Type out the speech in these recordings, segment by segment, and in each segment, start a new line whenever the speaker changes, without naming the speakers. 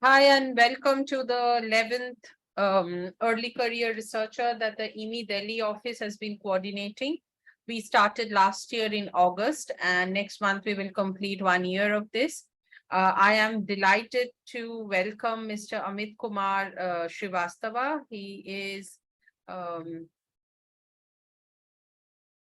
Hi, and welcome to the 11th Early Career Researcher that the IWMI Delhi office has been coordinating. We started last year in August, and next month we will complete 1 year of this. I am delighted to welcome Mr. Amit Kumar Srivastwa.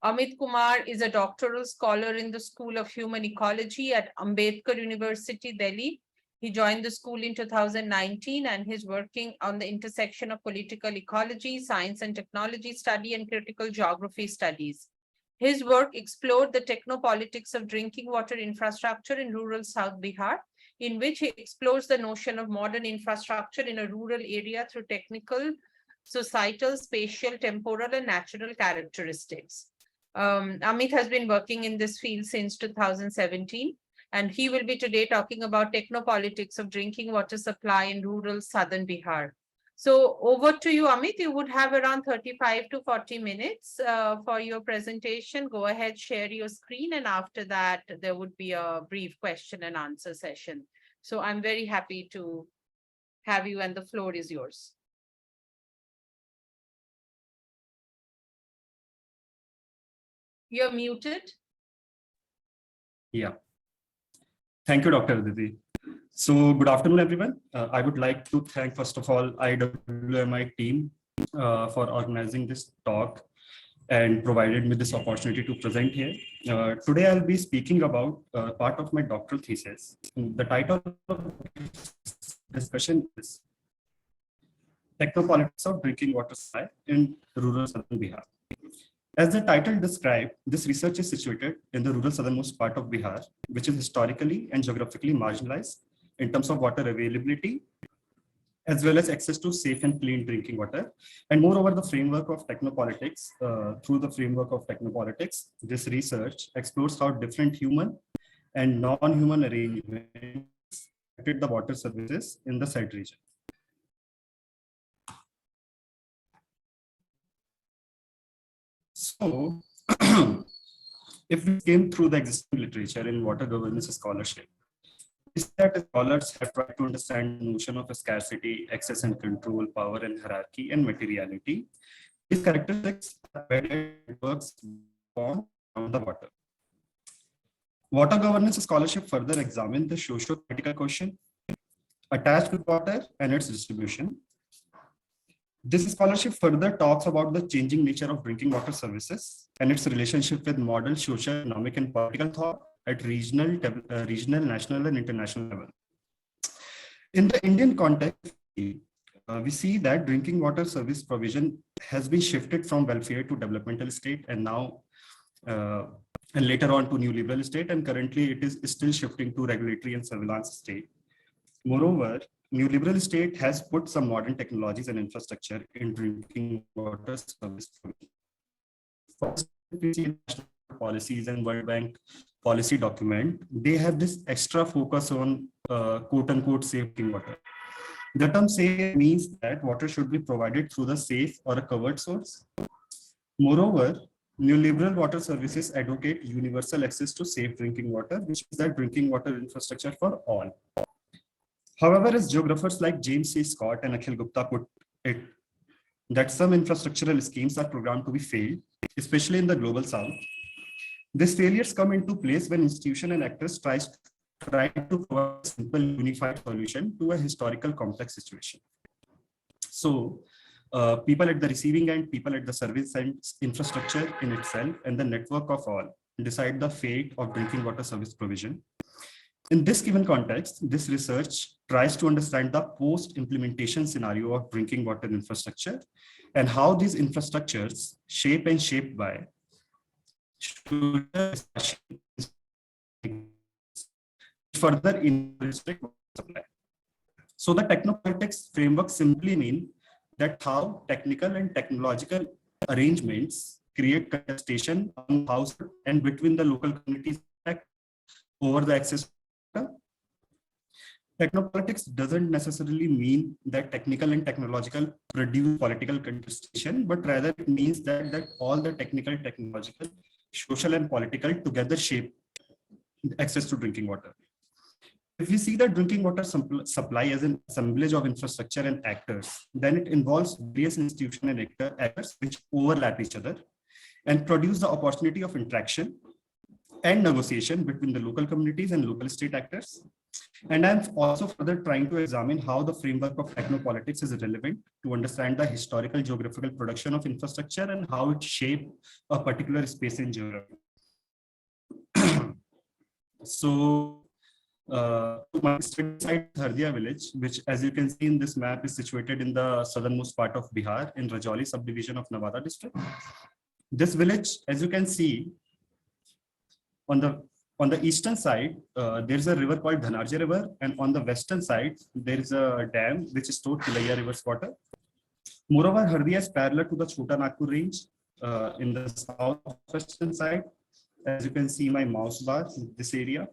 Amit Kumar is a doctoral scholar in the School of Human Ecology at Ambedkar University, Delhi. He joined the school in 2019 and he's working on the intersection of political ecology, science and technology study, and critical geography studies. His work explored the techno politics of drinking water infrastructure in rural South Bihar, in which he explores the notion of modern infrastructure in a rural area through technical, societal, spatial, temporal, and natural characteristics. Amit has been working in this field since 2017, and he will be today talking about technopolitics of drinking water supply in rural Southern Bihar. So over to you, Amit. You would have around 35 to 40 minutes for your presentation. Go ahead, share your screen, and after that, there would be a brief question and answer session. So I'm very happy to have you, and the floor is yours. You're muted.
Yeah. Thank you, Dr. Aditi. So good afternoon, everyone. I would like to thank, first of all, IWMI team for organizing this talk and provided me this opportunity to present here. Today, I'll be speaking about part of my doctoral thesis. The title of this discussion is Techno Politics of Drinking Water Supply in Rural Southern Bihar. As the title described, this research is situated in the rural southernmost part of Bihar, which is historically and geographically marginalized in terms of water availability, as well as access to safe and clean drinking water. And moreover, the framework of technopolitics, through the framework of technopolitics, this research explores how different human and non-human arrangements affected the water services in the said region. So, if we came through the existing literature in water governance scholarship, is that scholars have tried to understand the notion of scarcity, access and control, power and hierarchy, and materiality. These characteristics are embedded networks formed around the water. Water governance scholarship further examines the socio-political question attached with water and its distribution. This scholarship further talks about the changing nature of drinking water services and its relationship with modern social, economic, and political thought at regional, national, and international level. In the Indian context, we see that drinking water service provision has been shifted from welfare to developmental state, and now and later on to neoliberal state, and currently it is still shifting to regulatory and surveillance state. Moreover, neoliberal state has put some modern technologies and infrastructure in drinking water service provision. First, we see national policies and World Bank policy document, they have this extra focus on quote unquote safe drinking water. The term safe means that water should be provided through the safe or a covered source. Moreover, neoliberal water services advocate universal access to safe drinking water, which is that drinking water infrastructure for all. However, as geographers like James C. Scott and Akhil Gupta put it, that some infrastructural schemes are programmed to be failed, especially in the global south. These failures come into place when institutions and actors try to provide a simple unified solution to a historical complex situation. So people at the receiving end, people at the service end, infrastructure in itself, and the network of all decide the fate of drinking water service provision. In this given context, this research tries to understand the post-implementation scenario of drinking water infrastructure and how these infrastructures shape and shaped by further in restrict supply. So the technopolitics framework simply means that how technical and technological arrangements create contestation on house and between the local communities over the access. Technopolitics doesn't necessarily mean that technical and technological produce political contestation, but rather it means that all the technical, technological, social, and political together shape access to drinking water. If we see the drinking water supply as an assemblage of infrastructure and actors, then it involves various institutions and actors which overlap each other and produce the opportunity of interaction and negotiation between the local communities and local state actors. And I'm also further trying to examine how the framework of technopolitics is relevant to understand the historical geographical production of infrastructure and how it shaped a particular space in geography. So, my study site Hardia village, which as you can see in this map is situated in the southernmost part of Bihar in Rajouri subdivision of Nawada district. This village, as you can see, on the eastern side, there is a river called Dhanarja River, and on the western side, there is a dam which stores Tilaiya River's water. Moreover, Hardia is parallel to the Chota Nagpur range in the southwestern side. As you can see my mouse bar, this area.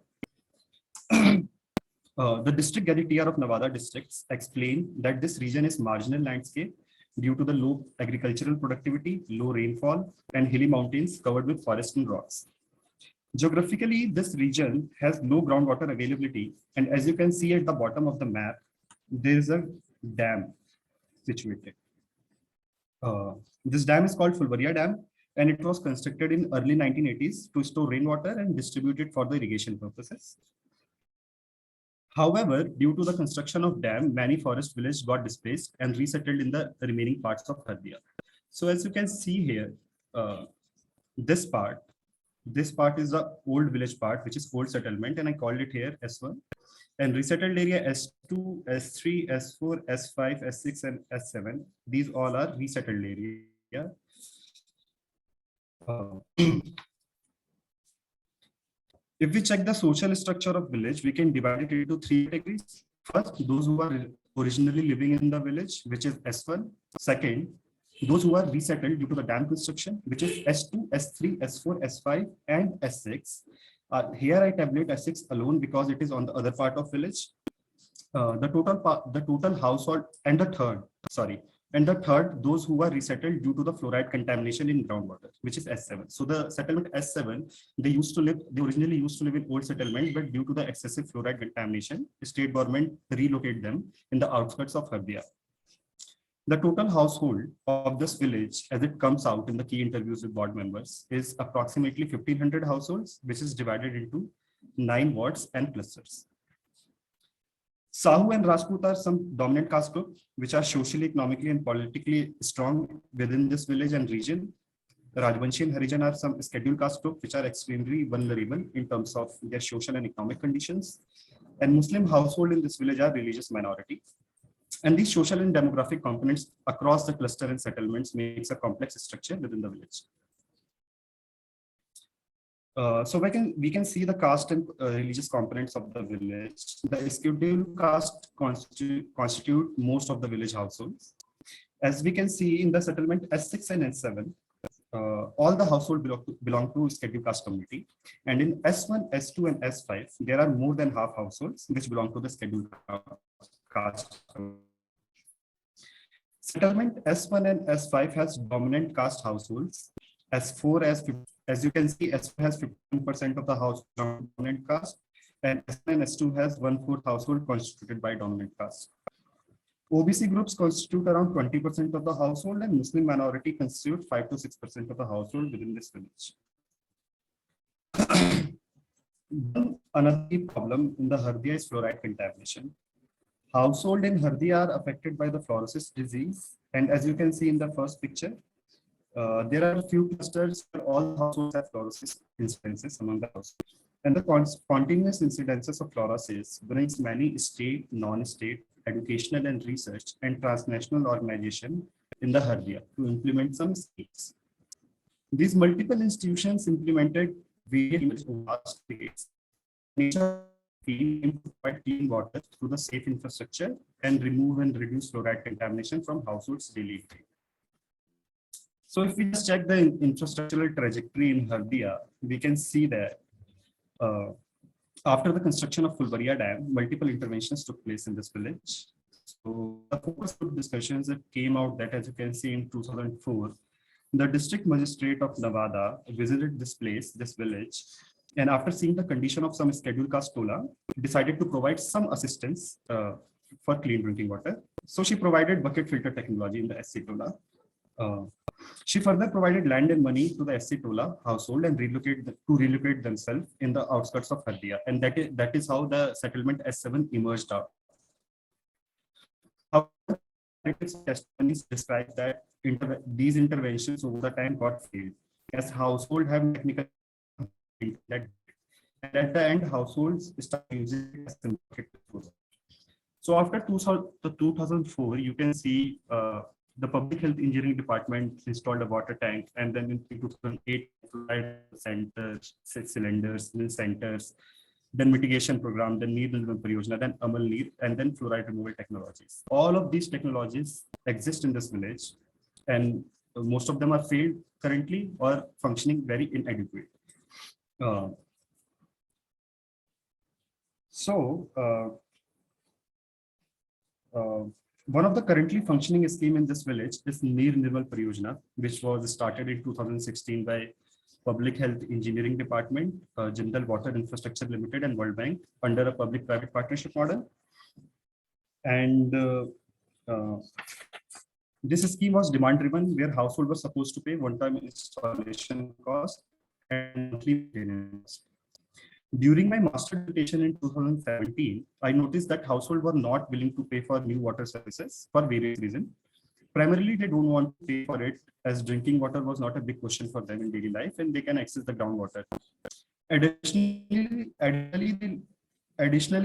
The district gazetteer of Nawada districts explain that this region is marginal landscape due to the low agricultural productivity, low rainfall, and hilly mountains covered with forest and rocks. Geographically, this region has low groundwater availability, and as you can see at the bottom of the map, there is a dam situated. This dam is called Fulbaria Dam, and it was constructed in early 1980s to store rainwater and distribute it for the irrigation purposes. However, due to the construction of dam, many forest villages got displaced and resettled in the remaining parts of Hardia. So as you can see here, this part is the old village part, which is old settlement, and I called it here S1. And resettled area S2, S3, S4, S5, S6, and S7. These all are resettled area. If we check the social structure of village, we can divide it into three categories. First, those who are originally living in the village, which is S1. Second, those who are resettled due to the dam construction, which is S2, S3, S4, S5, and S6. Here I tabulate S6 alone because it is on the other part of village. The total household, and the third, those who are resettled due to the fluoride contamination in groundwater, which is S7. So the settlement S7, they originally used to live in old settlement, but due to the excessive fluoride contamination, the state government relocated them in the outskirts of Hardia. The total household of this village, as it comes out in the key interviews with board members, is approximately 1,500 households, which is divided into 9 wards and clusters. Sahu and Rajput are some dominant caste groups, which are socially, economically, and politically strong within this village and region. Rajvanshi and Harijan are some scheduled caste groups, which are extremely vulnerable in terms of their social and economic conditions. And Muslim households in this village are religious minority. And these social and demographic components across the cluster and settlements makes a complex structure within the village. So we can see the caste and religious components of the village. The scheduled caste constitute most of the village households. As we can see in the settlement S6 and S7, all the households belong to scheduled caste community. And in S1, S2, and S5, there are more than half households which belong to the scheduled caste. Settlement S1 and S5 has dominant caste households. S4 as you can see, S4 has 15% of the household dominant caste, and S1 and S2 has 1/4 household constituted by dominant caste. OBC groups constitute around 20% of the household, and Muslim minority constitute 5 to 6% of the household within this village. Another key problem in the Hardia is fluoride contamination. Households in Hardia are affected by the fluorosis disease, and as you can see in the first picture, there are a few clusters where all households have fluorosis incidences among the households. And the continuous incidences of fluorosis brings many state, non-state, educational and research and transnational organizations in the Hardia to implement some schemes. These multiple institutions implemented various last decades. Nature aim to provide clean water through the safe infrastructure and remove and reduce fluoride contamination from households daily. So if we just check the infrastructural trajectory in Hardia, we can see that after the construction of Fulbaria Dam, multiple interventions took place in this village. So the focus group discussions that came out that, as you can see in 2004, the district magistrate of Nawada visited this village, and after seeing the condition of some scheduled caste tola, decided to provide some assistance for clean drinking water. So she provided bucket filter technology in the SC tola. She further provided land and money to the SC Tola household and relocate themselves in the outskirts of Hardia, and that is how the settlement S7 emerged out. However, testimonies describe that these interventions over the time got failed, as household have technical that, and at the end households start using it as a bucket disposal. So after 2004, you can see the public health engineering department installed a water tank, and then in 2008, centers, cylinders, centers, then mitigation program, then Neer Nirmal Pariyojana, then Amal Neer, and then fluoride removal technologies. All of these technologies exist in this village, and most of them are failed currently or functioning very inadequate. One of the currently functioning scheme in this village is Neer Nirmal Pariyojana, which was started in 2016 by Public Health Engineering Department, Jindal Water Infrastructure Limited, and World Bank under a public-private partnership model. And this scheme was demand-driven, where household was supposed to pay one-time installation cost and monthly maintenance. During my master dissertation in 2017, I noticed that households were not willing to pay for new water services for various reasons. Primarily, they don't want to pay for it, as drinking water was not a big question for them in daily life, and they can access the groundwater. Additionally,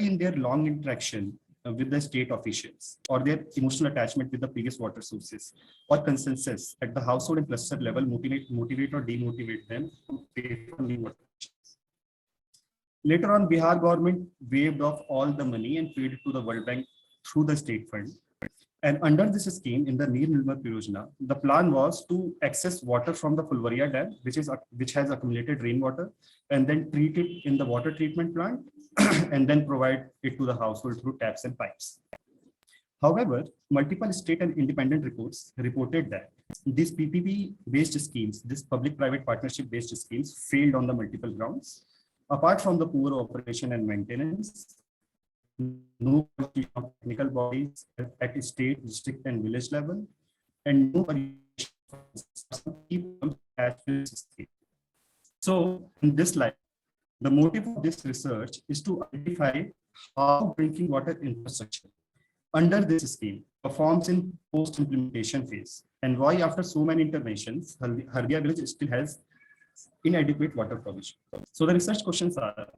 in their long interaction with the state officials, or their emotional attachment with the previous water sources, or consensus at the household and cluster level motivate or demotivate them to pay for new water. Later on, Bihar government waived off all the money and paid it to the World Bank through the state fund. And under this scheme, in the Neer Nirmal Pariyojana, the plan was to access water from the Fulvaria dam, which has accumulated rainwater, and then treat it in the water treatment plant, and then provide it to the household through taps and pipes. However, multiple state and independent reports reported that these PPP-based schemes, this public-private partnership-based schemes, failed on the multiple grounds. Apart from the poor operation and maintenance, no technical bodies at state, district, and village level, and no. So, in this slide, the motive of this research is to identify how drinking water infrastructure under this scheme performs in post-implementation phase, and why, after so many interventions, Hardia village still has inadequate water provision. So the research questions are: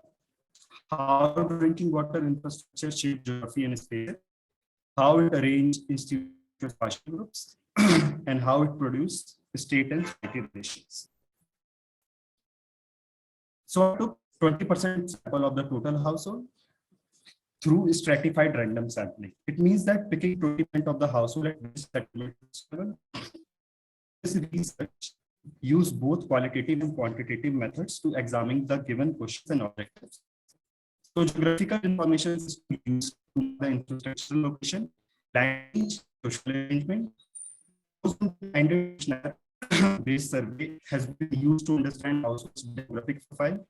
how drinking water infrastructure shape geography and space, how it arranged institutional spatial groups, and how it produced state and society relations. So I took 20% sample of the total household through stratified random sampling. It means that picking 20% of the household at this settlement level. This research use both qualitative and quantitative methods to examine the given questions and objectives. So geographical information is used to the infrastructural location, language, social arrangement. Based survey has been used to understand households' demographic profile,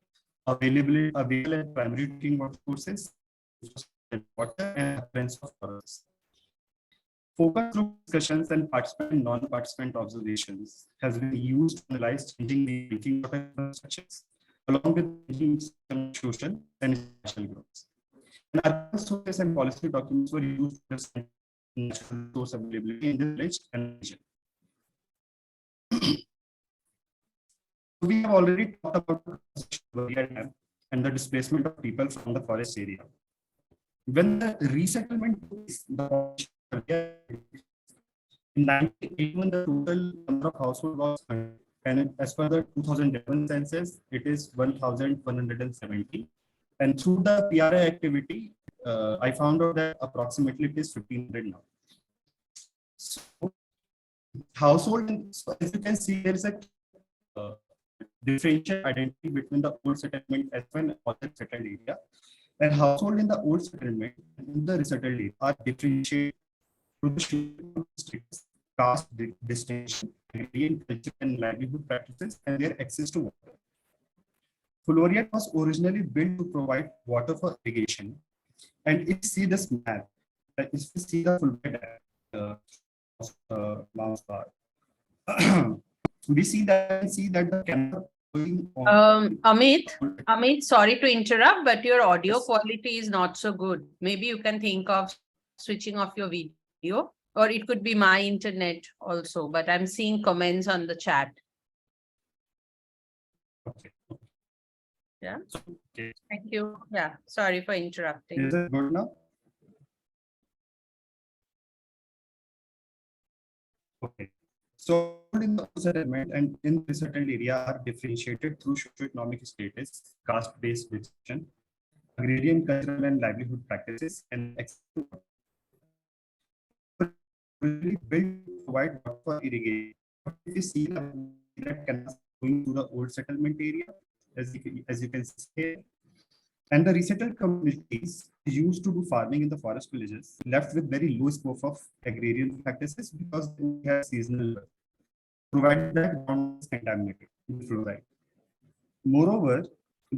available and primary drinking water sources, water, and appearance of forests. Focus group discussions and participant and non-participant observations has been used to analyze changing the drinking water infrastructures, along with changing social and spatial groups. And other sources and policy documents were used to understand natural resource availability in the village and region. We have already talked about the and the displacement of people from the forest area. When the resettlement in 1981, the total number of households was 100, and as per the 2011 census, it is 1,170. And through the PRA activity, I found out that approximately it is 1,500 now. So, household, so as you can see, there is a differential identity between the old settlement as well as other settled area. And household in the old settlement and in the resettled area are differentiated through the status, caste distinction, agrarian culture and livelihood practices, and their access to water. Fluoride was originally built to provide water for irrigation. And if you see this map, if you see the Fluoride mouse bar, we see that the camera going on.
Amit, sorry to interrupt, but your audio quality is not so good. Maybe you can think of switching off your video, or it could be my internet also, but I'm seeing comments on the chat.
Okay.
Yeah.
Okay.
Thank you. Yeah, sorry for interrupting.
Is it good now? Okay. So in the settlement and in the settled area are differentiated through socioeconomic status, caste-based division, agrarian, cultural, and livelihood practices, and really built to provide water for irrigation. If you see that canals going to the old settlement area, as you can see here, and the resettled communities used to do farming in the forest villages, left with very low scope of agrarian practices because they have seasonal work, provided that ground is contaminated with fluoride. Moreover,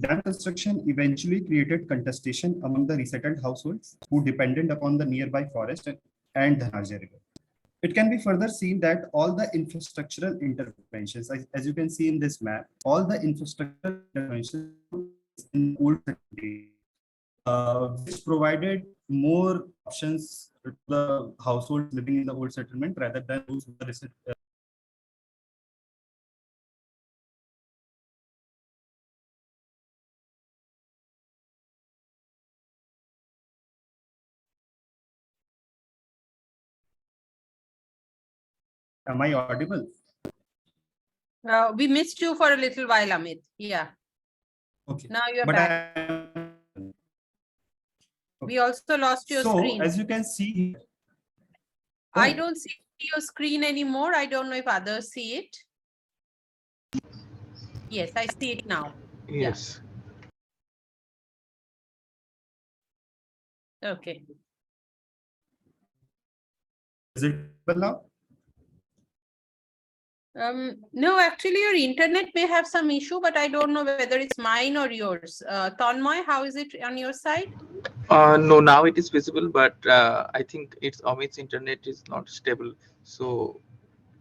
dam construction eventually created contestation among the resettled households who depended upon the nearby forest and the Dhanarja river. It can be further seen that all the infrastructural interventions, as you can see in this map, all the infrastructural interventions in old country, which provided more options to the households living in the old settlement rather than those who are Am I audible?
We missed you for a little while, Amit. Yeah.
Okay.
Now you're
But
back. We also lost your screen.
So, as you can see,
I don't see your screen anymore. I don't know if others see it. Yes, I see it now.
Yes.
Yeah. Okay.
is it visible now?
No, actually, your internet may have some issue, but I don't know whether it's mine or yours. Tanmoy, how is it on your side?
No, now it is visible, but I think it's Amit's internet is not stable. So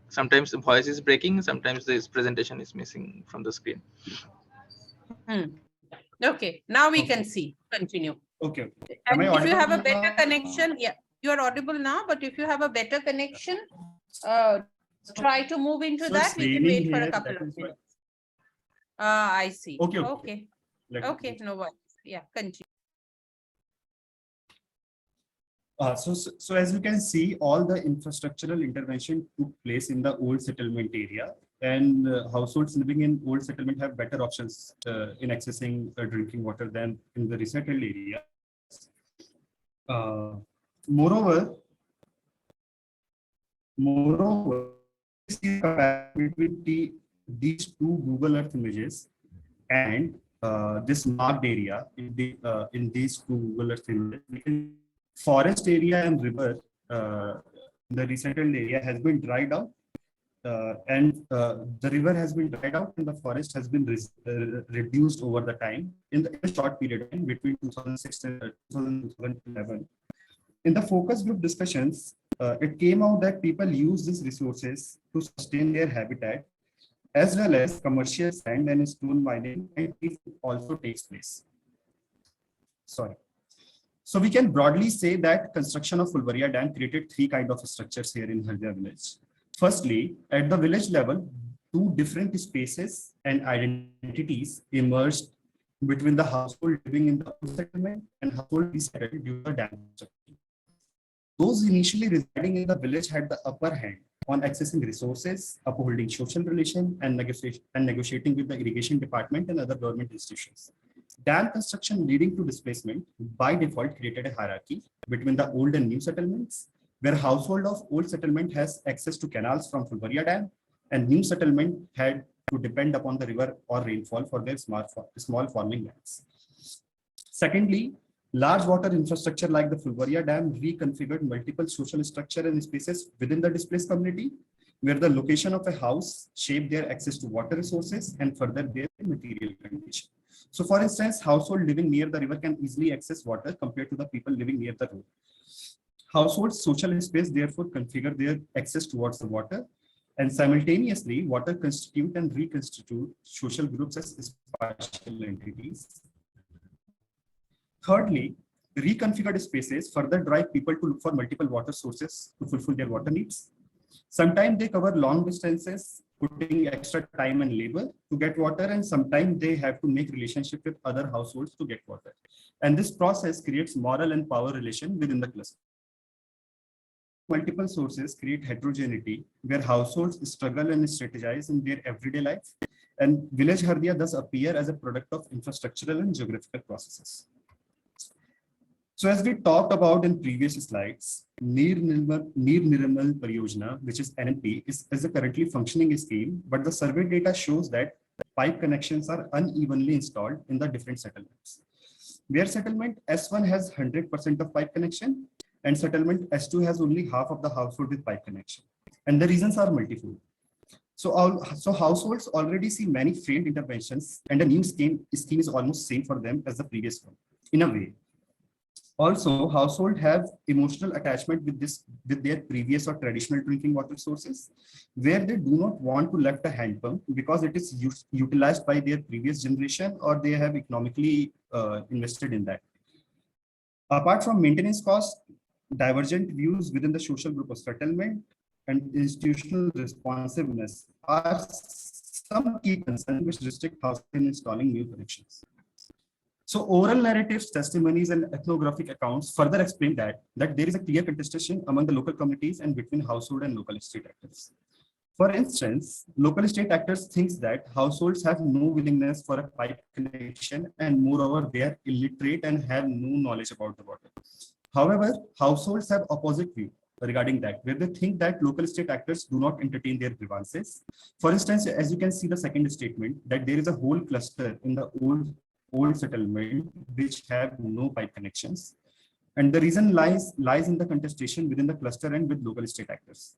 sometimes the voice is breaking, sometimes this presentation is missing from the screen.
Okay, now we
Okay.
can see. Continue.
Okay.
And
Am I
if you have a
audible
better
now?
connection, yeah, you are audible now, but if you have a better connection, try to move into
So
that.
it's
We can
raining
wait for a
here,
couple
that
of
is why.
minutes. I see.
Okay.
Okay.
Let me
Okay, no worries. Yeah, continue.
So as you can see, all the infrastructural intervention took place in the old settlement area, and households living in old settlement have better options in accessing drinking water than in the resettled area. Moreover, see the comparison between these two Google Earth images and this marked area in these two Google Earth images. Forest area and river, the resettled area has been dried out, and the river has been dried out, and the forest has been reduced over the time in a short period of time between 2006 and 2011. In the focus group discussions, it came out that people use these resources to sustain their habitat, as well as commercial sand and stone mining, and it also takes place. Sorry. So we can broadly say that construction of Fulvaria Dam created three kinds of structures here in Haldia village. Firstly, at the village level, two different spaces and identities emerged between the household living in the old settlement and household resettled due to the dam construction. Those initially residing in the village had the upper hand on accessing resources, upholding social relations, and negotiating with the irrigation department and other government institutions. Dam construction leading to displacement by default created a hierarchy between the old and new settlements, where household of old settlement has access to canals from Fulvaria Dam, and new settlement had to depend upon the river or rainfall for their small farming lands. Secondly, large water infrastructure like the Fulvaria Dam reconfigured multiple social structure and spaces within the displaced community, where the location of a house shaped their access to water resources and further their material condition. So for instance, household living near the river can easily access water compared to the people living near the road. Households' social space therefore configure their access towards the water, and simultaneously water constitute and reconstitute social groups as spatial entities. Thirdly, reconfigured spaces further drive people to look for multiple water sources to fulfill their water needs. Sometimes they cover long distances, putting extra time and labor to get water, and sometimes they have to make relationship with other households to get water. And this process creates moral and power relation within the cluster. Multiple sources create heterogeneity where households struggle and strategize in their everyday life, and village Hardia thus appear as a product of infrastructural and geographical processes. So as we talked about in previous slides, Neer Nirmal Pariyojana, which is NNP, is a currently functioning scheme, but the survey data shows that pipe connections are unevenly installed in the different settlements. Where settlement S1 has 100% of pipe connection, and settlement S2 has only half of the household with pipe connection. And the reasons are multifold. So households already see many failed interventions, and a new scheme is almost same for them as the previous one, in a way. Also, households have emotional attachment with their previous or traditional drinking water sources, where they do not want to left a hand pump because it is utilized by their previous generation, or they have economically invested in that. Apart from maintenance costs, divergent views within the social group of settlement and institutional responsiveness are some key concerns which restrict households in installing new connections. So oral narratives, testimonies, and ethnographic accounts further explain that there is a clear contestation among the local communities and between household and local state actors. For instance, local state actors think that households have no willingness for a pipe connection, and moreover, they are illiterate and have no knowledge about the water. However, households have opposite view regarding that, where they think that local state actors do not entertain their grievances. For instance, as you can see the second statement, that there is a whole cluster in the old settlement which have no pipe connections, and the reason lies in the contestation within the cluster and with local state actors.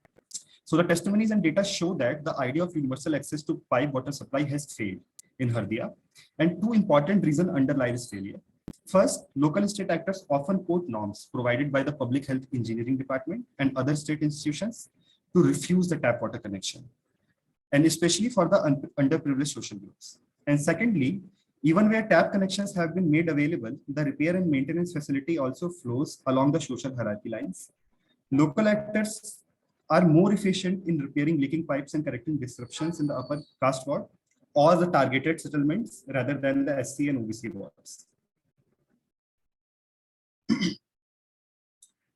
So the testimonies and data show that the idea of universal access to pipe water supply has failed in Hardia, and two important reasons underlie this failure. First, local state actors often quote norms provided by the Public Health Engineering Department and other state institutions to refuse the tap water connection, and especially for the underprivileged social groups. And secondly, even where tap connections have been made available, the repair and maintenance facility also flows along the social hierarchy lines. Local actors are more efficient in repairing leaking pipes and correcting disruptions in the upper caste ward or the targeted settlements rather than the SC and OBC wards.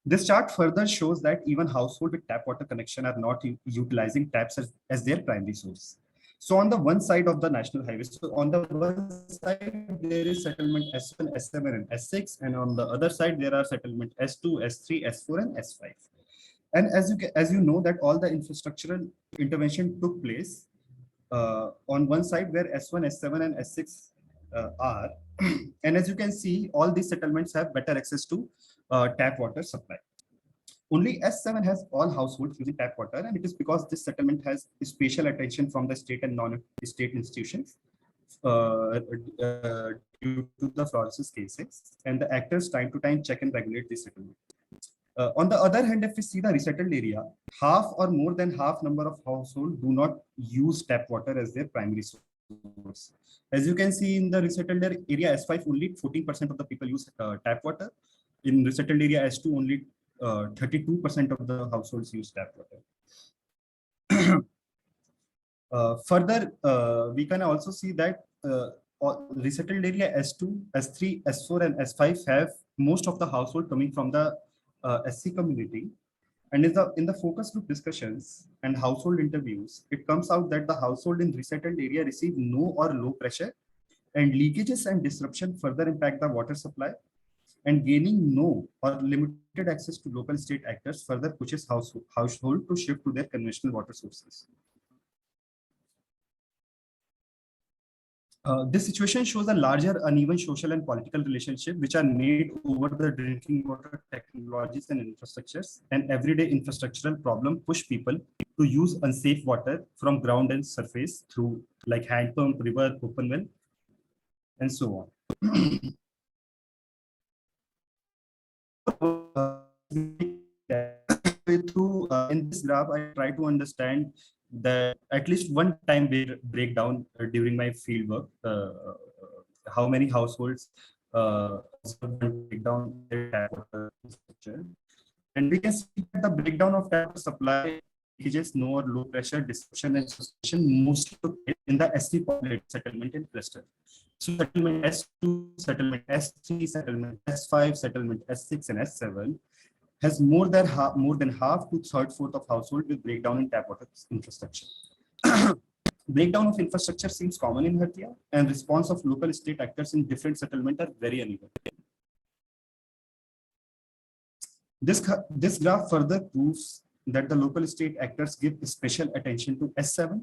This chart further shows that even households with tap water connection are not utilizing taps as their primary source. So on the one side of the national highway, so on the one side, there is settlement S1, S7, and S6. And on the other side, there are settlement S2, S3, S4, and S5. And as you know that all the infrastructural intervention took place on one side where S1, S7, and S6 are. And as you can see, all these settlements have better access to tap water supply. Only S7 has all households using tap water, and it is because this settlement has special attention from the state and non-state institutions due to the Flores cases, and the actors time to time check and regulate this settlement. On the other hand, if we see the resettled area, half or more than half number of households do not use tap water as their primary source. As you can see in the resettled area S5, only 14% of the people use tap water. In resettled area S2, only 32% of the households use tap water. Further, we can also see that resettled area S2, S3, S4, and S5 have most of the household coming from the SC community. And in the focus group discussions and household interviews, it comes out that the household in resettled area receive no or low pressure, and leakages and disruption further impact the water supply. And gaining no or limited access to local state actors further pushes household to shift to their conventional water sources. This situation shows a larger uneven social and political relationship which are made over the drinking water technologies and infrastructures, and everyday infrastructural problem push people to use unsafe water from ground and surface through like hand pump, river, open well. and so on. In this graph, I try to understand that at least one time breakdown during my field work, how many households breakdown their tap water structure. And we can see that the breakdown of tap supply leakages, no or low pressure disruption and suspension mostly in the SC populated settlement and cluster. So settlement S2, settlement S3, settlement S5, settlement S6, and S7 has more than half to third-fourth of household with breakdown in tap water infrastructure. Breakdown of infrastructure seems common in Hatia, and response of local state actors in different settlements are very uneven. This graph further proves that the local state actors give special attention to S7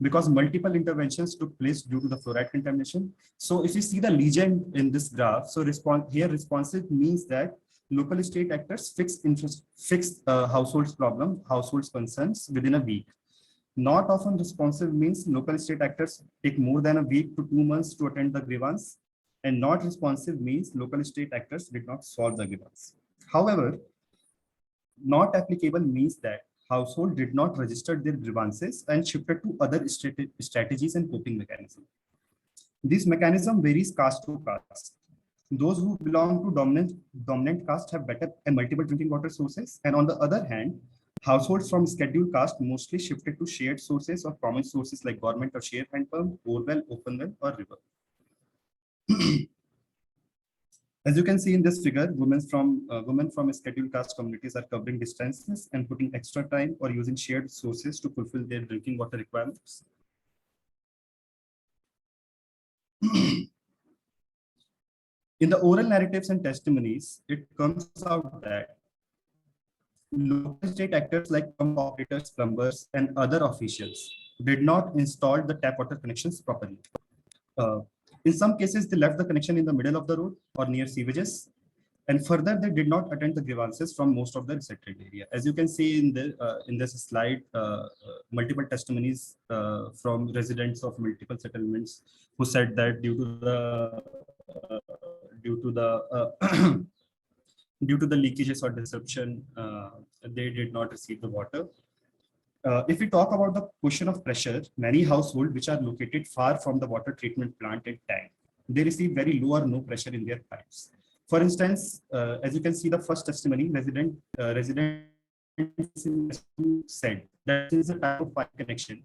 because multiple interventions took place due to the fluoride contamination. So if you see the legend in this graph, so responsive means that local state actors fix households concerns within a week. Not often responsive means local state actors take more than a week to 2 months to attend the grievance, and not responsive means local state actors did not solve the grievance. However, not applicable means that household did not register their grievances and shifted to other strategies and coping mechanisms. This mechanism varies caste to caste. Those who belong to dominant caste have better and multiple drinking water sources, and on the other hand, households from scheduled caste mostly shifted to shared sources or common sources like government or share hand pump, borewell, open well, or river. As you can see in this figure, women from scheduled caste communities are covering distances and putting extra time or using shared sources to fulfill their drinking water requirements. In the oral narratives and testimonies, it comes out that local state actors like pump operators, plumbers, and other officials did not install the tap water connections properly. In some cases, they left the connection in the middle of the road or near sewages. And further, they did not attend the grievances from most of the restricted area. As you can see in this slide, multiple testimonies from residents of multiple settlements who said that due to the leakages or disruption, they did not receive the water. If we talk about the question of pressure, many households which are located far from the water treatment plant and tank, they receive very low or no pressure in their pipes. For instance, as you can see the first testimony, residents said that since the type of pipe connection,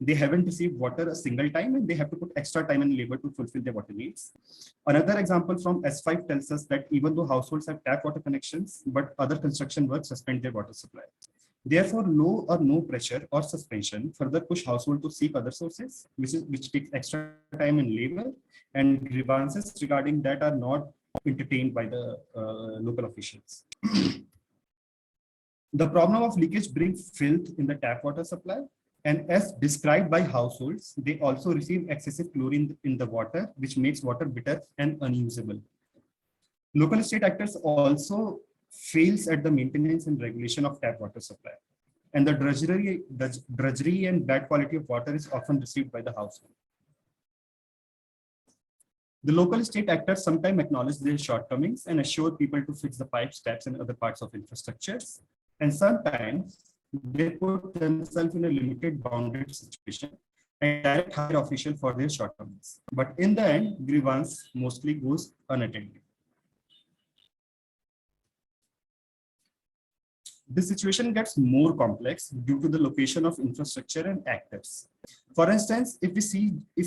they haven't received water a single time and they have to put extra time and labor to fulfill their water needs. Another example from S5 tells us that even though households have tap water connections, but other construction work suspend their water supply. Therefore, low or no pressure or suspension further push household to seek other sources, which takes extra time and labor, and grievances regarding that are not entertained by the local officials. The problem of leakage brings filth in the tap water supply, and as described by households, they also receive excessive chlorine in the water, which makes water bitter and unusable. Local state actors also fails at the maintenance and regulation of tap water supply, and the drudgery and bad quality of water is often received by the household. The local state actors sometimes acknowledge their shortcomings and assure people to fix the pipes, taps, and other parts of infrastructures, and sometimes they put themselves in a limited bounded situation and direct hire official for their shortcomings. But in the end, grievance mostly goes unattended. The situation gets more complex due to the location of infrastructure and actors. For instance, if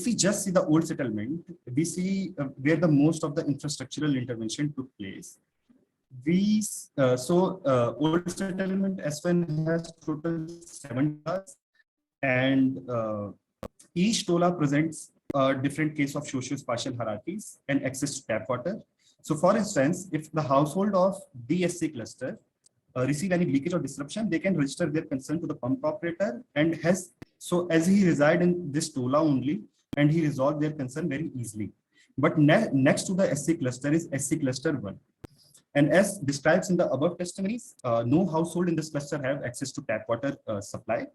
we just see the old settlement, we see where the most of the infrastructural intervention took place. Old settlement S1 has total 7 tolas, and each tola presents a different case of socio-spatial hierarchies and access to tap water. So for instance, if the household of DSC cluster receive any leakage or disruption, they can register their concern to the pump operator, and as he reside in this tola only, and he resolve their concern very easily. But next to the SC cluster is SC cluster 1. And as described in the above testimonies, no household in this cluster have access to tap water supply,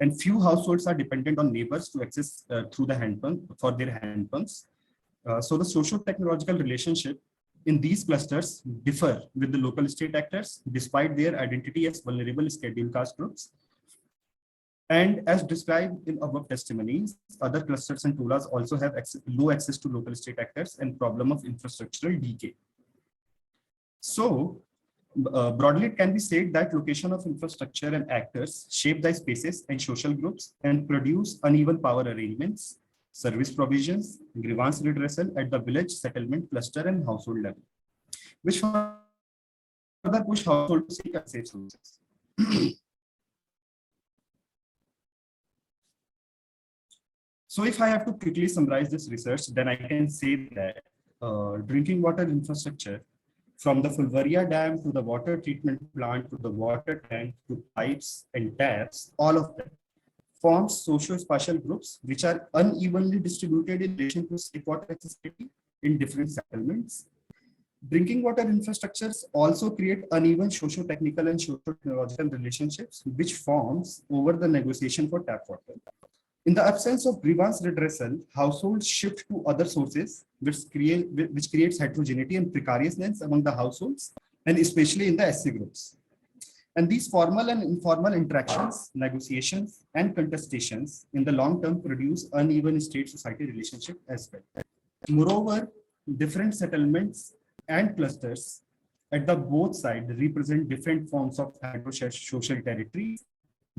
and few households are dependent on neighbors to access through the hand pump for their hand pumps. So the socio-technological relationship in these clusters differ with the local state actors despite their identity as vulnerable scheduled caste groups. And as described in above testimonies, other clusters and tulas also have low access to local state actors and problem of infrastructural decay. So broadly, it can be said that location of infrastructure and actors shape the spaces and social groups and produce uneven power arrangements, service provisions, grievance redressal at the village, settlement, cluster, and household level, which further push household to seek unsafe sources. So if I have to quickly summarize this research, then I can say that drinking water infrastructure from the Fulvaria Dam to the water treatment plant to the water tank to pipes and taps, all of them forms socio-spatial groups which are unevenly distributed in relation to safe water accessibility in different settlements. Drinking water infrastructures also create uneven socio-technical and socio-technological relationships which forms over the negotiation for tap water. In the absence of grievance redressal, households shift to other sources, which creates heterogeneity and precariousness among the households, and especially in the SC groups. And these formal and informal interactions, negotiations, and contestations in the long term produce uneven state-society relationship as well. Moreover, different settlements and clusters at the both sides represent different forms of social territories,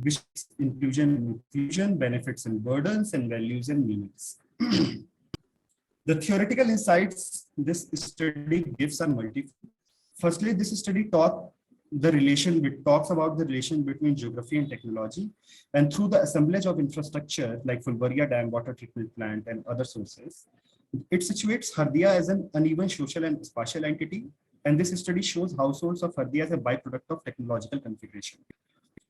which inclusion and exclusion, benefits and burdens, and values and meanings. The theoretical insights this study gives are multiple. Firstly, this study talks about the relation between geography and technology, and through the assemblage of infrastructure like Fulvaria Dam, water treatment plant, and other sources, it situates Hardia as an uneven social and spatial entity, and this study shows households of Hardia as a byproduct of technological configuration.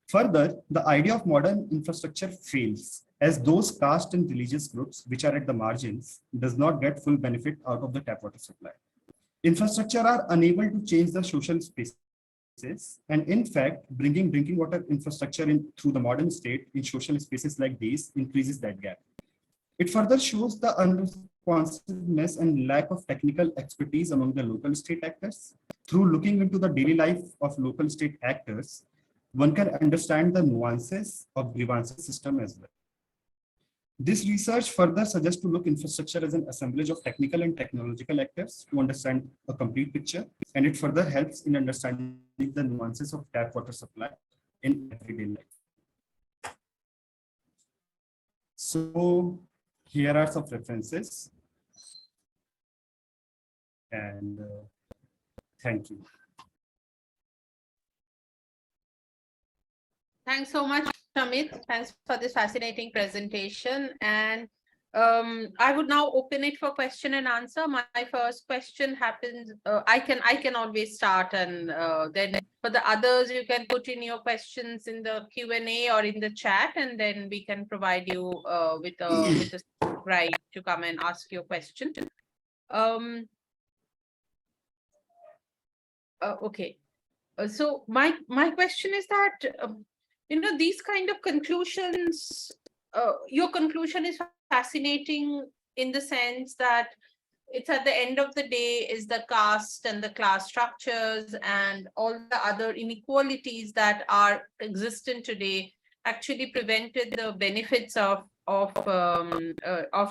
Further, the idea of modern infrastructure fails, as those caste and religious groups which are at the margins does not get full benefit out of the tap water supply. Infrastructure are unable to change the social spaces, and in fact, bringing drinking water infrastructure in through the modern state in social spaces like these increases that gap. It further shows the unresponsiveness and lack of technical expertise among the local state actors. Through looking into the daily life of local state actors, one can understand the nuances of grievances system as well. This research further suggests to look infrastructure as an assemblage of technical and technological actors to understand a complete picture, and it further helps in understanding the nuances of tap water supply in everyday life. So here are some references, and thank you.
Thanks so much, Amit. Thanks for this fascinating presentation. And I would now open it for question and answer. My first question happens, I can always start, and then for the others, you can put in your questions in the Q&A or in the chat, and then we can provide you with a right to come and ask your question. Okay. So my question is that, these kind of conclusions, your conclusion is fascinating in the sense that it's at the end of the day is the caste and the class structures and all the other inequalities that are existent today actually prevented the benefits of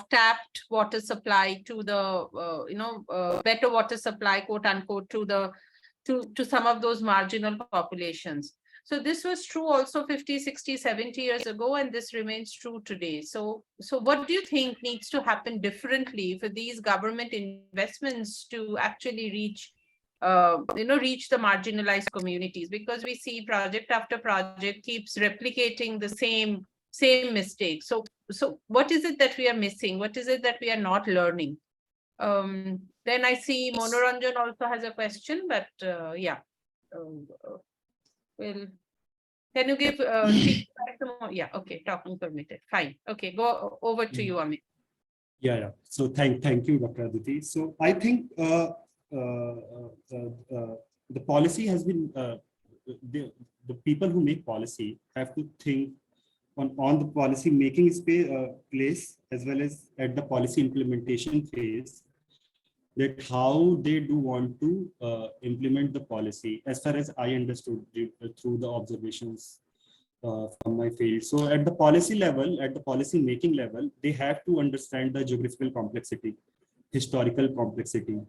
tapped water supply to the better water supply, quote unquote, to some of those marginal populations. So this was true also 50, 60, 70 years ago, and this remains true today. So what do you think needs to happen differently for these government investments to actually reach the marginalized communities? Because we see project after project keeps replicating the same mistakes. So what is it that we are missing? What is it that we are not learning? Then I see Monoranjan also has a question, but yeah. Well, can you give yeah, okay, talking permitted. Fine. Okay, go over to you, Amit.
Yeah. So thank you, Dr. Aditi. So I think the policy has been the people who make policy have to think on the policy making place as well as at the policy implementation phase. that how they do want to implement the policy, as far as I understood through the observations from my field. So at the policy level, at the policy making level, they have to understand the geographical complexity, historical complexity.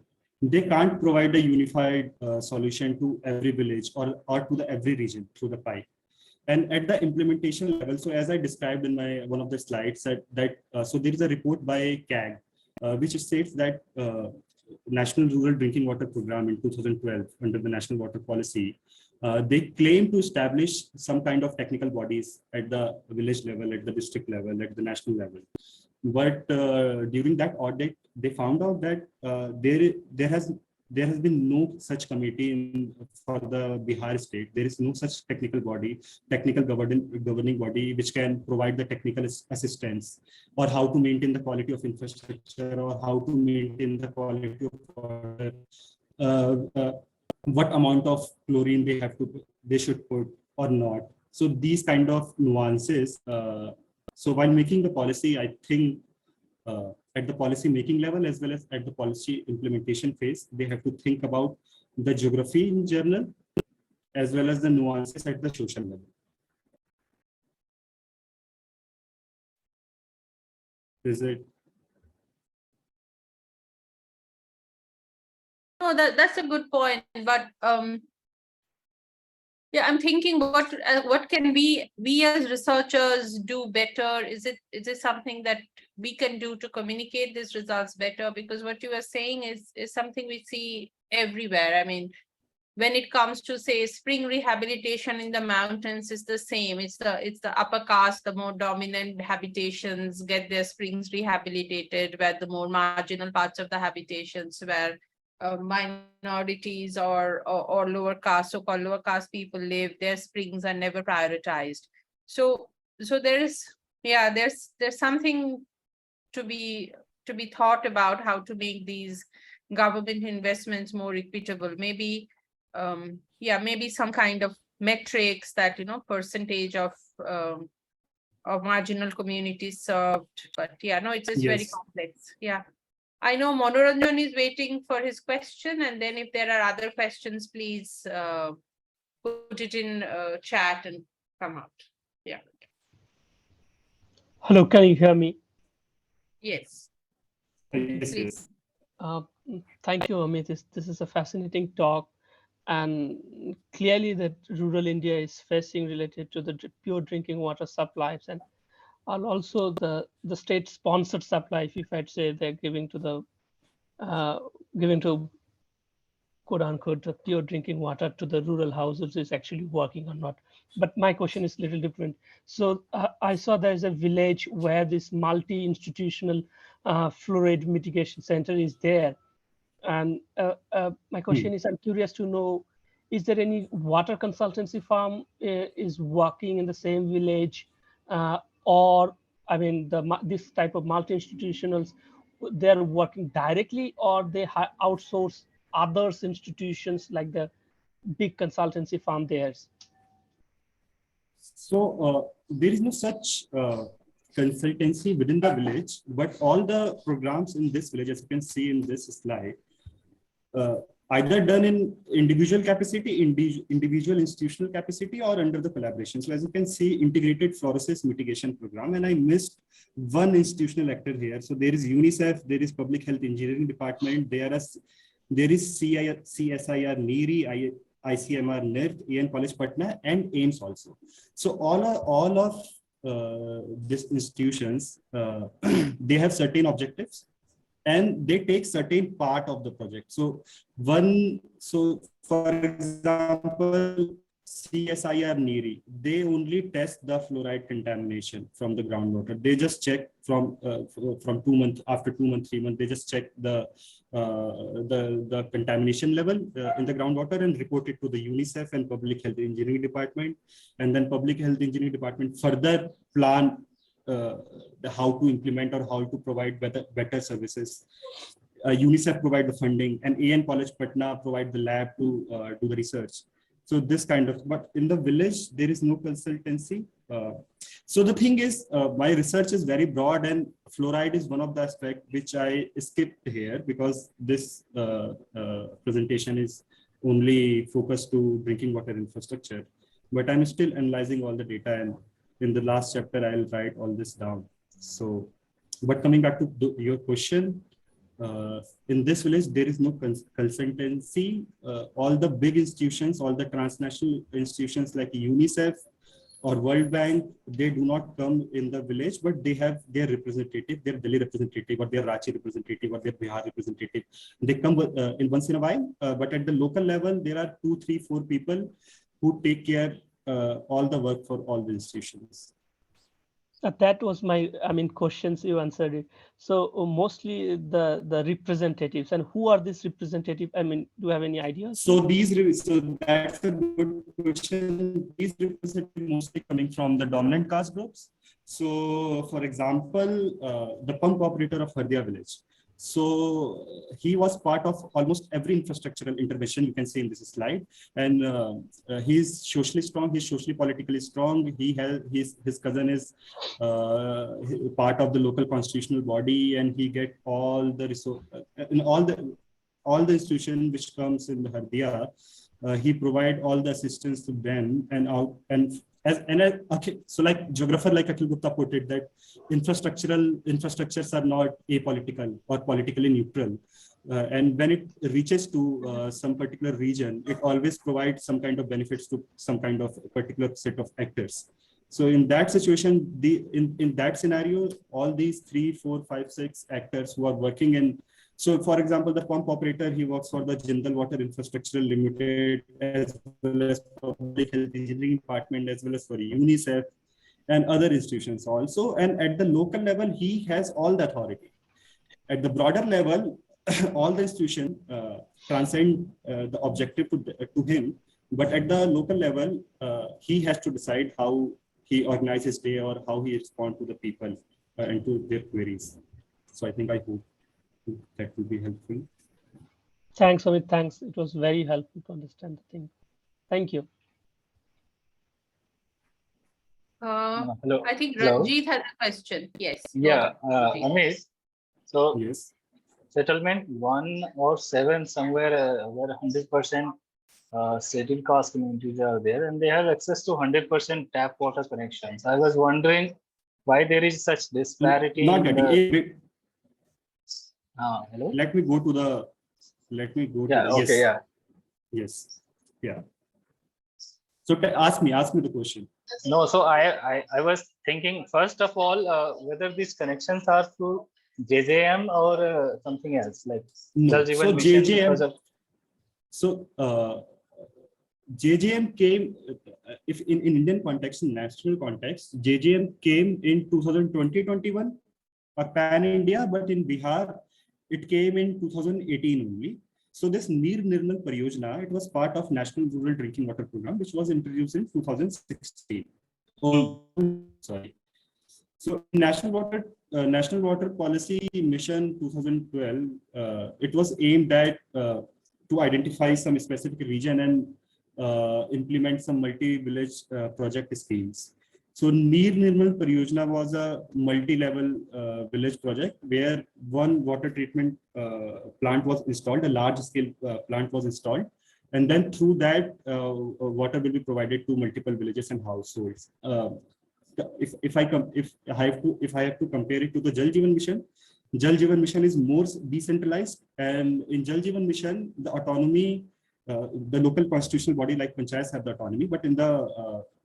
They can't provide a unified solution to every village or to the every region through the pipe. And at the implementation level, so as I described in my one of the slides, so there is a report by CAG, which states that National Rural Drinking Water Program in 2012 under the National Water Policy, they claim to establish some kind of technical bodies at the village level, at the district level, at the national level. But during that audit, they found out that there has been no such committee for the Bihar state. There is no such technical body, technical governing body, which can provide the technical assistance, or how to maintain the quality of infrastructure, or how to maintain the quality of water, what amount of chlorine they should put or not. So these kind of nuances. So while making the policy, I think at the policy making level as well as at the policy implementation phase, they have to think about the geography in general, as well as the nuances at the social level. Is it?
No, that's a good point, but yeah, I'm thinking what can we as researchers do better? Is it something that we can do to communicate these results better? Because what you are saying is something we see everywhere. I mean, when it comes to, say, spring rehabilitation in the mountains, is the same. It's the upper caste, the more dominant habitations get their springs rehabilitated, where the more marginal parts of the habitations, where minorities or lower caste, so-called lower caste people live, their springs are never prioritized. So there is, yeah, there's something to be thought about, how to make these government investments more equitable. Maybe maybe some kind of metrics that, percentage of marginal communities served. But yeah, no, it's very
Yes.
complex. Yeah. I know Monoranjan is waiting for his question, and then if there are other questions, please put it in chat and come out. Yeah.
Hello, can you hear me?
Yes.
Yes,
Please.
yes.
Thank you, Amit. This is a fascinating talk, and clearly that rural India is facing related to the pure drinking water supplies, and also the state-sponsored supply, if I'd say, they're giving to quote unquote the pure drinking water to the rural households is actually working or not. But my question is a little different. So I saw there's a village where this multi-institutional fluoride mitigation center is there. And my question is, I'm curious to know, is there any water consultancy firm is working in the same village, or I mean, this type of multi-institutionals, they're working directly, or they outsource others institutions like the big consultancy firm theirs?
So there is no such consultancy within the village, but all the programs in this village, as you can see in this slide, either done in individual capacity, individual institutional capacity, or under the collaboration. So as you can see, integrated fluorosis mitigation program, and I missed one institutional actor here. So there is UNICEF, there is Public Health Engineering Department, there is CSIR NEERI, ICMR NIRT, AN College Patna, and AIMS also. So all of these institutions, they have certain objectives, and they take certain part of the project. So for example, CSIR NEERI, they only test the fluoride contamination from the groundwater. They just check from 2 months, after 2 months, 3 months, they just check the contamination level in the groundwater and report it to the UNICEF and Public Health Engineering Department. And then Public Health Engineering Department further plan how to implement or how to provide better services. UNICEF provide the funding, and AN College Patna provide the lab to do the research. So this kind of, but in the village, there is no consultancy. So the thing is, my research is very broad, and fluoride is one of the aspects which I skipped here because this presentation is only focused to drinking water infrastructure. But I'm still analyzing all the data, and in the last chapter, I'll write all this down. So, but coming back to your question, in this village, there is no consultancy. All the big institutions, all the transnational institutions like UNICEF or World Bank, they do not come in the village, but they have their representative, their Delhi representative, or their Ranchi representative, or their Bihar representative. They come in once in a while, but at the local level, there are 2, 3, 4 people who take care all the work for all the institutions.
That was my, questions, you answered it. So mostly the representatives, and who are these representatives? Do you have any ideas?
So that's a good question. These representatives mostly coming from the dominant caste groups. So for example, the pump operator of Hardia village. So he was part of almost every infrastructural intervention you can see in this slide, and he's socially strong. He's socially politically strong. He has his cousin is part of the local constitutional body, and he get all the resource in all the institution which comes in the Hardia. He provide all the assistance to them okay, so like geographer like Akhil Gupta put it, that infrastructures are not apolitical or politically neutral. And when it reaches to some particular region, it always provides some kind of benefits to some kind of particular set of actors. So in that situation, in that scenario, all these 3, 4, 5, 6 actors who are working in, so for example, the pump operator, he works for the Jindal Water Infrastructural Limited, as well as Public Health Engineering Department, as well as for UNICEF and other institutions also. And at the local level, he has all the authority. At the broader level, all the institutions transcend the objective to him. But at the local level, he has to decide how he organizes his day or how he responds to the people and to their queries. So I hope that will be helpful.
Thanks, Amit. Thanks. It was very helpful to understand the thing. Thank you.
Hello.
I think
Hello.
Ranjit has a question. Yes.
Yeah, Amit. So
Yes.
settlement 1 or 7 somewhere where 100% scheduled caste communities are there, and they have access to 100% tap water connections. I was wondering why there is such disparity.
Not getting.
Hello.
Let me go to the.
Okay.
Yes. Yes. Yeah. So ask me the question.
No, so I was thinking first of all whether these connections are through JJM or something else like
No.
Jal Jeevan
So
Mission
JJM. So JJM came, if in Indian context, in national context, JJM came in 2020-21 or pan-India, but in Bihar, it came in 2018 only. So this Neer Nirmal Pariyojana, it was part of National Rural Drinking Water Program, which was introduced in 2016. Sorry. So National Water Policy Mission 2012, it was aimed at to identify some specific region and implement some multi-village project schemes. So Neer Nirmal Pariyojana was a multi-level village project where one water treatment plant was installed, a large-scale plant was installed, and then through that, water will be provided to multiple villages and households. If I have to compare it to the Jal Jeevan Mission is more decentralized, and in Jal Jeevan Mission, the autonomy. The local constitutional body like panchayats have the autonomy, but in the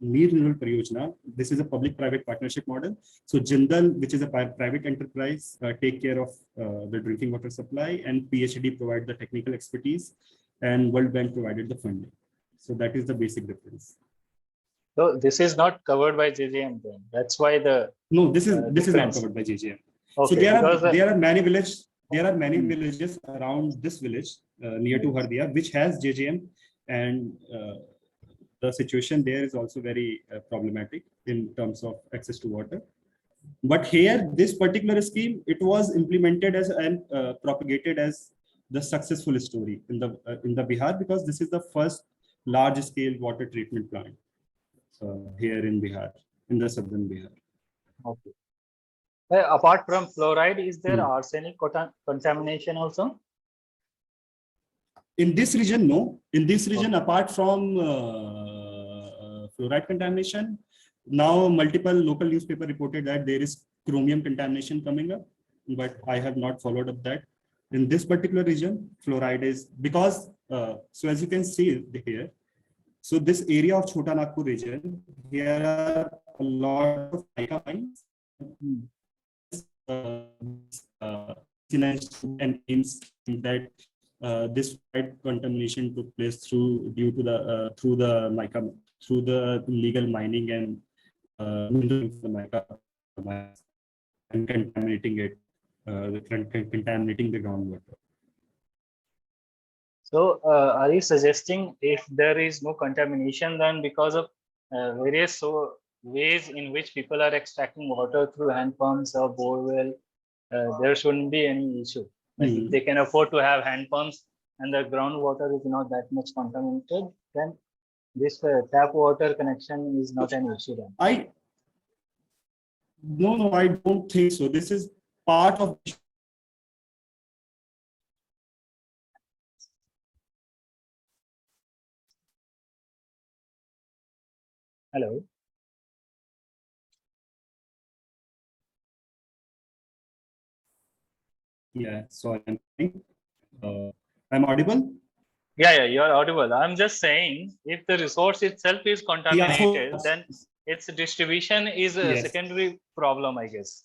Neer Nirmal Pariyojana, this is a public-private partnership model. So Jindal, which is a private enterprise, take care of the drinking water supply, and PhD provide the technical expertise, and World Bank provided the funding. So that is the basic difference.
So this is not covered by JJM then. That's why the
this is not covered by JJM.
Okay,
so there are many villages. There are many villages around this village near to Hardia, which has JJM, and the situation there is also very problematic in terms of access to water. But here, this particular scheme, it was implemented as and propagated as the successful story in the Bihar, because this is the first large-scale water treatment plant here in Bihar. in the southern Bihar.
Okay. Apart from fluoride, is there arsenic contamination also?
In this region, no. In this region, apart from fluoride contamination, now multiple local newspaper reported that there is chromium contamination coming up, but I have not followed up that. In this particular region, fluoride is because, so as you can see here, so this area of Chota Nagpur region, here are a lot of mica mines. And aims that this contamination took place through the mica, through the illegal mining and the mica and contaminating it, contaminating the groundwater.
So, are you suggesting if there is no contamination, then because of various ways in which people are extracting water through hand pumps or borewell, there shouldn't be any issue? Like if they can afford to have hand pumps and the groundwater is not that much contaminated, then this tap water connection is not an issue then.
No, I don't think so. This is part of.
Hello.
Yeah, so I'm audible.
Yeah, you're audible. I'm just saying, if the resource itself is contaminated, then its distribution is a secondary problem, I guess.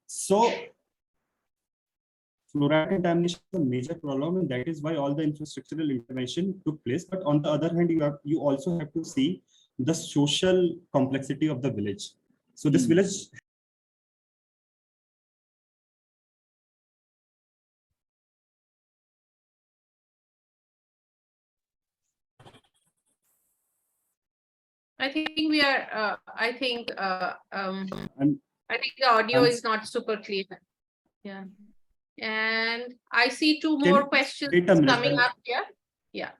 So, fluoride contamination is a major problem, and that is why all the infrastructural intervention took place. But on the other hand, you also have to see the social complexity of the village. So this village.
I think we are. I think the audio is not super clear. Yeah, and I see two more questions coming up here. Yeah.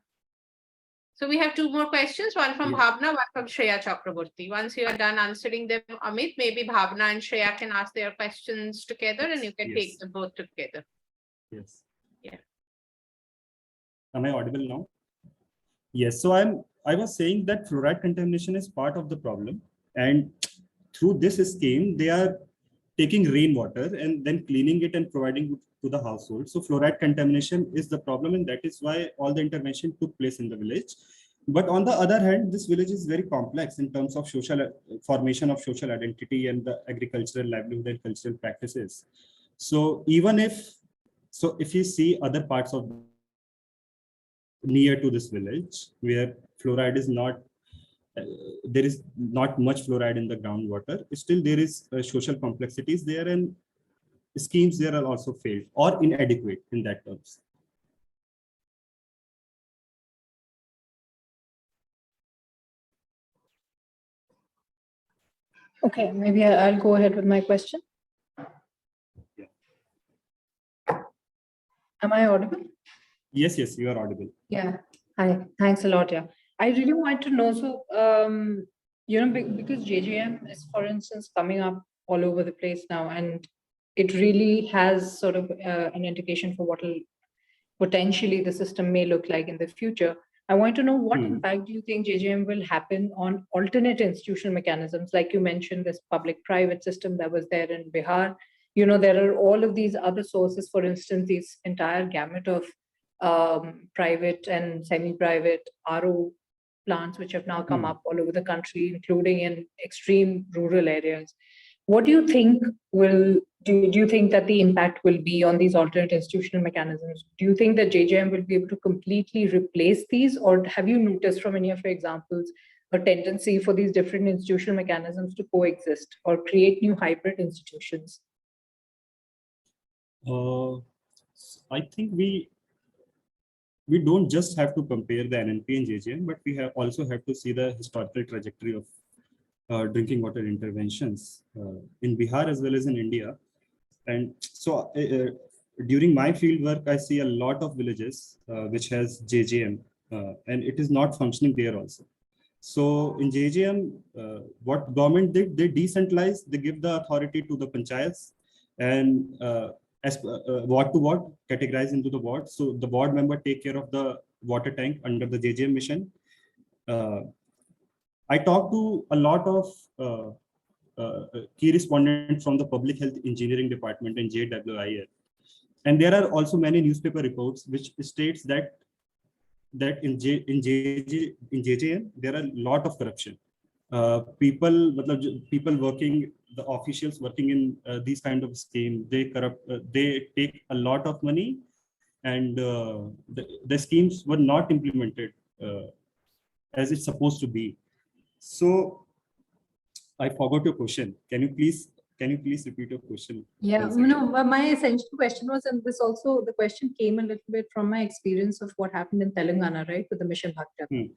So we have two more questions, one from Bhavna, one from Shreya Chakraborty. Once you are done answering them, Amit, maybe Bhavna and Shreya can ask their questions together and you can take them both together.
Yes.
Yeah.
Am I audible now? Yes. So I was saying that fluoride contamination is part of the problem. And through this scheme, they are taking rainwater and then cleaning it and providing it to the household. So fluoride contamination is the problem, and that is why all the intervention took place in the village. But on the other hand, this village is very complex in terms of social formation of social identity and the agricultural livelihood and cultural practices. So even if you see other parts of near to this village where fluoride is not, there is not much fluoride in the groundwater, still there is social complexities there, and schemes there are also failed or inadequate in that terms.
Okay, maybe I'll go ahead with my question.
Yeah.
Am I audible?
Yes, you are audible.
Yeah. Hi, thanks a lot. Yeah, I really want to know. So, because JJM is, for instance, coming up all over the place now, and it really has sort of an indication for what will potentially the system may look like in the future. I want to know what impact do you think JJM will happen on alternate institutional mechanisms? Like you mentioned, this public-private system that was there in Bihar. There are all of these other sources, for instance, this entire gamut of private and semi-private RO plants, which have now come up all over the country, including in extreme rural areas. What do you think do you think that the impact will be on these alternate institutional mechanisms? Do you think that JJM will be able to completely replace these, or have you noticed from any of your examples a tendency for these different institutional mechanisms to coexist or create new hybrid institutions?
I think we don't just have to compare the NNP and JJM, but we also have to see the historical trajectory of drinking water interventions in Bihar as well as in India. And so during my field work, I see a lot of villages which has JJM and it is not functioning there also. So in JJM, what government did, they decentralized, they give the authority to the panchayats, and as ward to ward, categorize into the ward. So the ward member take care of the water tank under the JJM mission. I talked to a lot of key respondents from the public health engineering department in JWIL. And there are also many newspaper reports which states that in JJM, there are a lot of corruption. People working, the officials working in these kind of scheme, they take a lot of money, and the schemes were not implemented as it's supposed to be. So I forgot your question. Can you please repeat your question?
Yeah, no, but my essential question was, and this also, the question came a little bit from my experience of what happened in Telangana, right, with the Mission Bhagirath.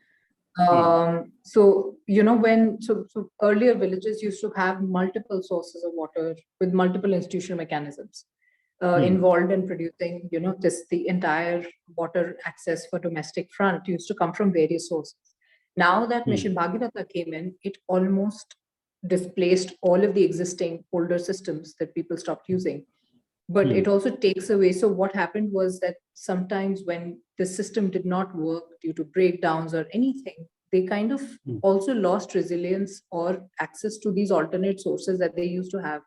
So, you know, so earlier villages used to have multiple sources of water with multiple institutional mechanisms involved in producing, you know, the entire water access for domestic front used to come from various sources. Now that Mission Bhagirath came in, it almost displaced all of the existing older systems that people stopped using. But it also takes away. So what happened was that sometimes when the system did not work due to breakdowns or anything, they kind of also lost resilience or access to these alternate sources that they used to have.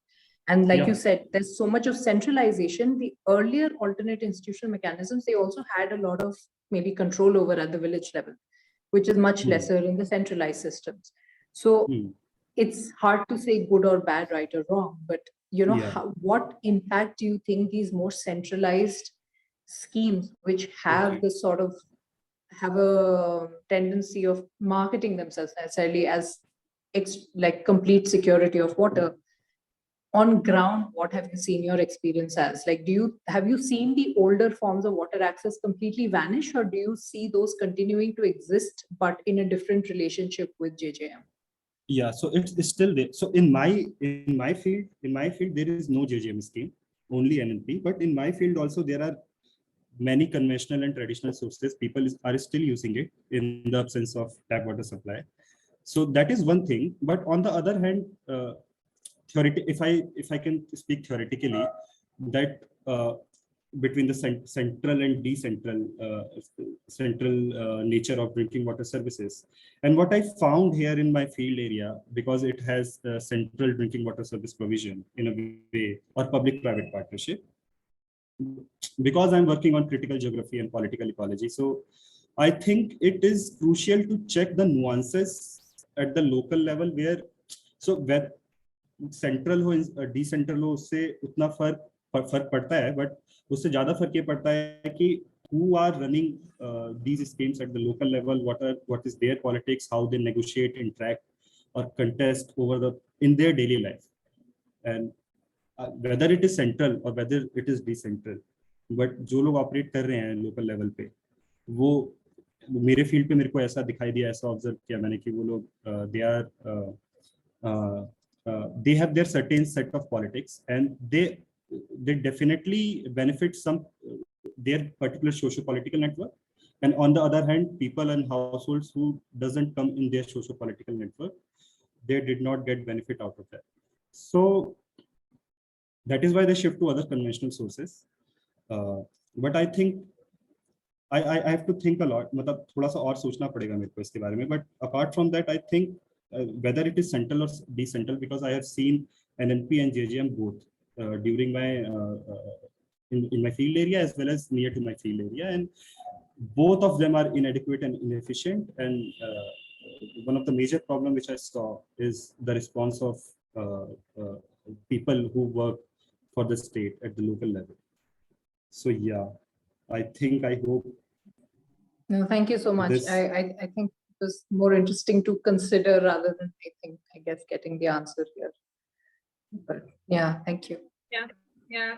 And like you said, there's so much of centralization. The earlier alternate institutional mechanisms, they also had a lot of maybe control over at the village level, which is much lesser in the centralized systems. So it's hard to say good or bad, right or wrong, but you know, what impact do you think these more centralized schemes, which have this sort of have a tendency of marketing themselves necessarily as like complete security of water, on ground, what have you seen your experience as? Like, have you seen the older forms of water access completely vanish, or do you see those continuing to exist, but in a different relationship with JJM?
Yeah, so it's still there. So in my field, there is no JJM scheme, only NNP. But in my field also, there are many conventional and traditional sources. People are still using it in the absence of tap water supply. So that is one thing. But on the other hand, if I can speak theoretically, that between the central and decentral nature of drinking water services, and what I found here in my field area, because it has central drinking water service provision in a way, or public-private partnership, because I'm working on critical geography and political ecology, so I think it is crucial to check the nuances at the local level, where where central हो डिसेंट्रल हो, उससे उतना फर्क पड़ता है, but उससे ज्यादा फर्क ये पड़ता है कि who are running these schemes at the local level, what is their politics, how they negotiate, interact or contest in their daily life, and whether it is central or whether it is decentral, but जो लोग operate कर रहे हैं local level पे, वो मेरे field पे मेरे को ऐसा दिखाई दिया, ऐसा ऑब्जर्व किया मैंने कि वो लोग they have their certain set of politics, and they definitely benefit their particular socio-political network, and on the other hand, people and households who doesn't come in their socio-political network, they did not get benefit out of that. So that is why they shift to other conventional sources. But I think I have to think a lot, मतलब थोड़ा सा और सोचना पड़ेगा मेरे को इसके बारे में, but apart from that, I think whether it is central or decentral, because I have seen NNP and JJM both during my in my field area as well as near to my field area, and both of them are inadequate and inefficient. And one of the major problem which I saw is the response of people who work for the state at the local level. So yeah, I hope.
No, thank you so much. I think it was more interesting to consider rather than I guess getting the answer here. But yeah, thank you.
Yeah.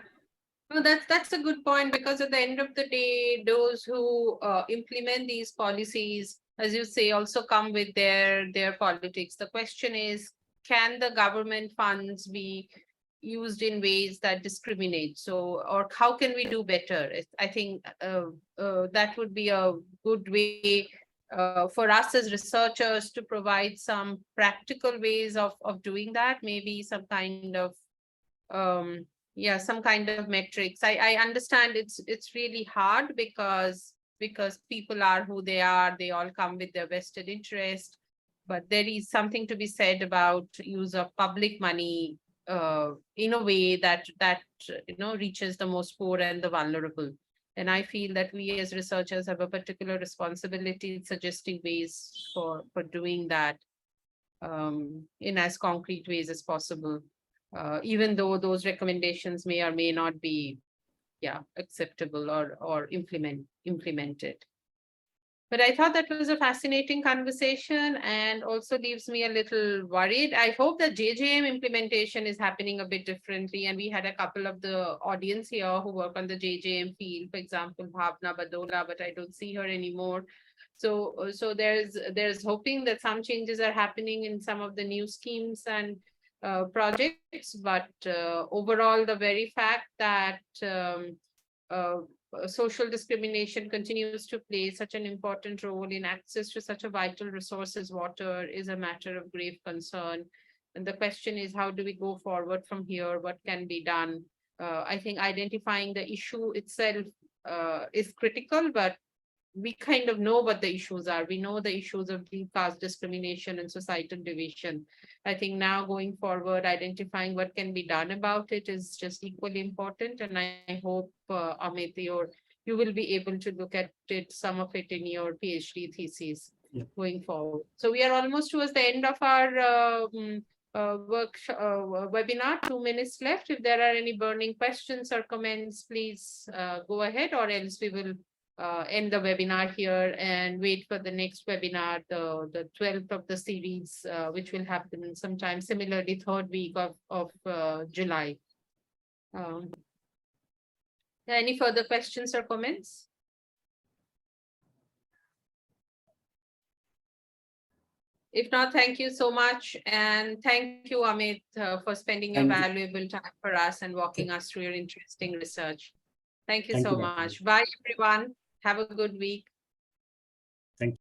No, that's a good point, because at the end of the day, those who implement these policies, as you say, also come with their politics. The question is, can the government funds be used in ways that discriminate? So, or how can we do better? I think that would be a good way for us as researchers to provide some practical ways of doing that, maybe some kind of some kind of metrics. I understand it's really hard because people are who they are, they all come with their vested interest, but there is something to be said about use of public money in a way that reaches the most poor and the vulnerable. And I feel that we as researchers have a particular responsibility in suggesting ways for doing that in as concrete ways as possible, even though those recommendations may or may not be acceptable or implemented. But I thought that was a fascinating conversation and also leaves me a little worried. I hope that JJM implementation is happening a bit differently. And we had a couple of the audience here who work on the JJM field, for example, Bhavna Badola, but I don't see her anymore. So there's hoping that some changes are happening in some of the new schemes and projects, but overall, the very fact that social discrimination continues to play such an important role in access to such a vital resource as water is a matter of grave concern. And the question is, how do we go forward from here? What can be done? I think identifying the issue itself is critical, but we kind of know what the issues are. We know the issues of caste discrimination and societal division. I think now going forward, identifying what can be done about it is just equally important. And I hope, Amit, you will be able to look at it, some of it in your PhD thesis going forward. So we are almost towards the end of our webinar, 2 minutes left. If there are any burning questions or comments, please go ahead, or else we will end the webinar here and wait for the next webinar, the 12th of the series, which will happen sometime similarly 3rd week of July. Any further questions or comments? If not, thank you so much. And thank you, Amit, for spending your valuable time for us and walking us through your interesting research. Thank you so much. Bye, everyone. Have a good week.